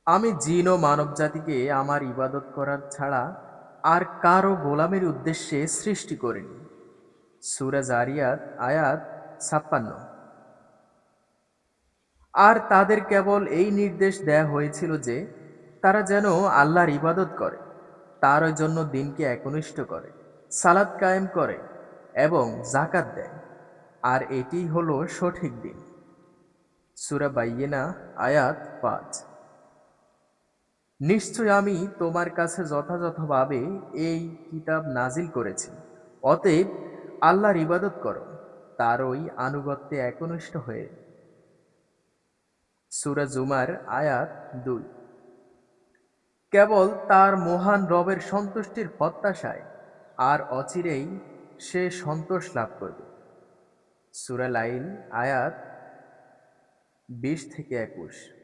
আমি জিন ও মানবজাতিকে আমার ইবাদত করার ছাড়া আর কারো গোলামের উদ্দেশ্যে সৃষ্টি করিনি। সূরা জারিয়াত আয়াত ৫৬। আর তাদের কেবল এই নির্দেশ দেয়া হয়েছিল যে তারা যেন আল্লাহর ইবাদত করে, তার জন্য দিনকে একনিষ্ঠ করে, সালাত কায়েম করে এবং যাকাত দেয়, আর এটিই হলো সঠিক দিন। সূরা বাইয়িনা আয়াত ৫। নিশ্চয় আমি তোমার কাছে যথাযথভাবে এই কিতাব নাজিল করেছি, অতএব আল্লাহর ইবাদত করো, তারই আনুগত্যে একনিষ্ঠ হয়ে। সূরা জুমার আয়াত ২। কেবল তার মহান রবের সন্তুষ্টির প্রত্যাশায়, আর অচিরেই সে সন্তোষ লাভ করবে। সূরা লাইল আয়াত ২০ থেকে ২১।